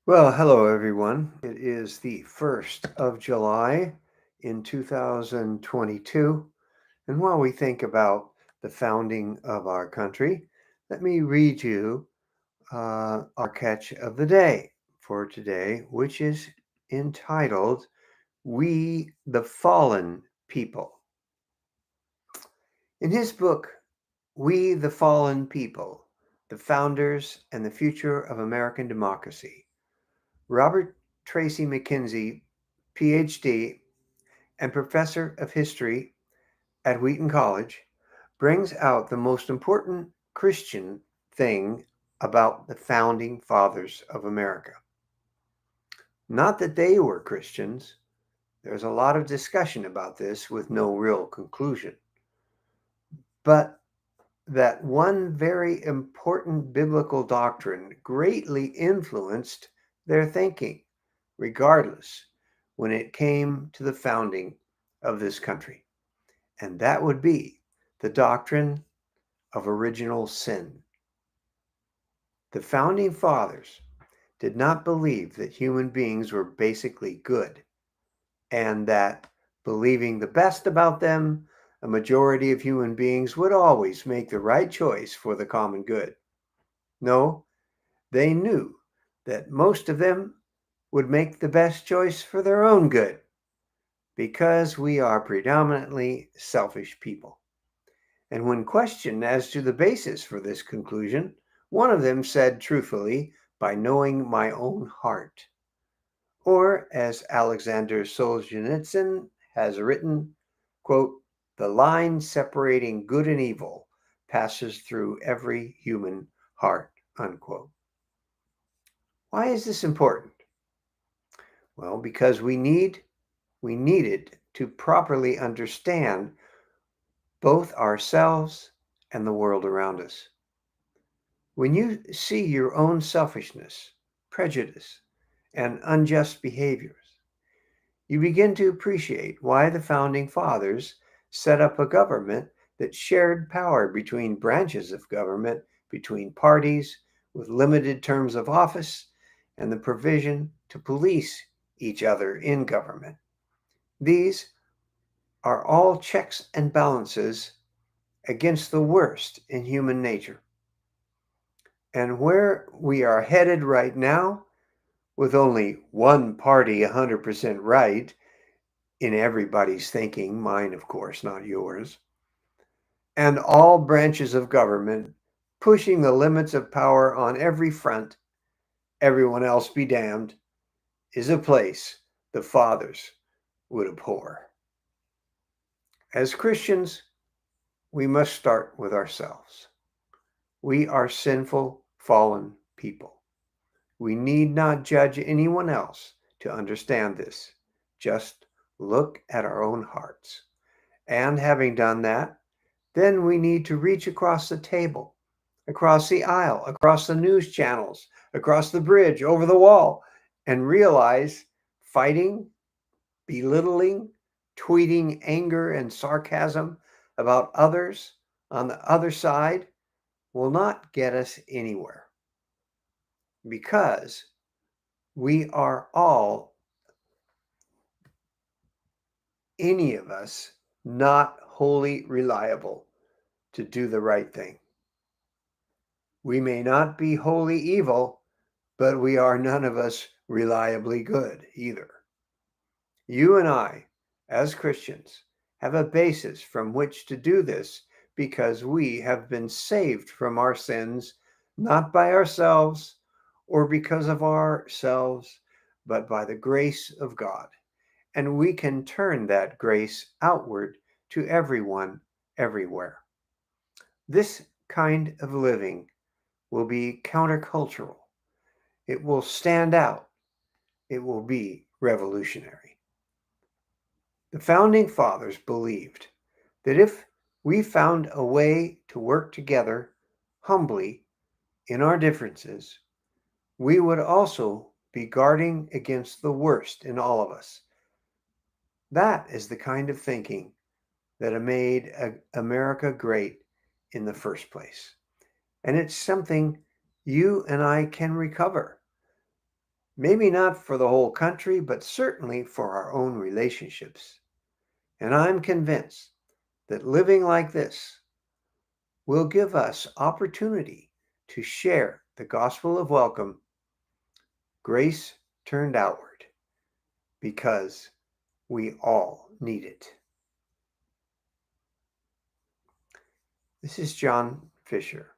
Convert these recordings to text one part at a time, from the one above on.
Well, hello everyone. It is the 1st of July in 2022. And while we think about the founding of our country, let me read you our catch of the day for today, which is entitled We the Fallen People. In his book, We the Fallen People, the Founders and the Future of American Democracy, Robert Tracy McKenzie, PhD, and professor of history at Wheaton College, brings out the most important Christian thing about the founding fathers of America. Not that they were Christians, there's a lot of discussion about this with no real conclusion, but that one very important biblical doctrine greatly influenced their thinking, regardless, when it came to the founding of this country. And that would be the doctrine of original sin. The founding fathers did not believe that human beings were basically good and that believing the best about them, a majority of human beings would always make the right choice for the common good. No, they knew that most of them would make the best choice for their own good because we are predominantly selfish people. And when questioned as to the basis for this conclusion, one of them said truthfully, by knowing my own heart. Or, as Alexander Solzhenitsyn has written, quote, the line separating good and evil passes through every human heart, unquote. Why is this important? Well, because we needed to properly understand both ourselves and the world around us. When you see your own selfishness, prejudice, and unjust behaviors, you begin to appreciate why the founding fathers set up a government that shared power between branches of government, between parties, with limited terms of office, and the provision to police each other in government. These are all checks and balances against the worst in human nature. And where we are headed right now, with only one party 100% right in everybody's thinking, mine, of course, not yours, and all branches of government pushing the limits of power on every front, everyone else be damned, is a place the fathers would abhor. As Christians, we must start with ourselves. We are sinful, fallen people. We need not judge anyone else to understand this. Just look at our own hearts. And having done that, then we need to reach across the table, across the aisle, across the news channels, across the bridge, over the wall, and realize fighting, belittling, tweeting anger and sarcasm about others on the other side will not get us anywhere because we are all, any of us, not wholly reliable to do the right thing. We may not be wholly evil, but we are none of us reliably good either. You and I, as Christians, have a basis from which to do this because we have been saved from our sins, not by ourselves or because of ourselves, but by the grace of God. And we can turn that grace outward to everyone, everywhere. This kind of living will be countercultural. It will stand out. It will be revolutionary. The founding fathers believed that if we found a way to work together humbly in our differences, we would also be guarding against the worst in all of us. That is the kind of thinking that made America great in the first place. And it's something you and I can recover. Maybe not for the whole country, but certainly for our own relationships. And I'm convinced that living like this will give us opportunity to share the gospel of welcome, grace turned outward, because we all need it. This is John Fisher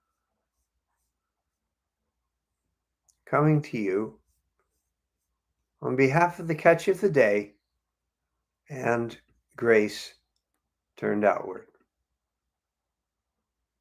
coming to you on behalf of the Catch of the Day and Grace Turned Outward.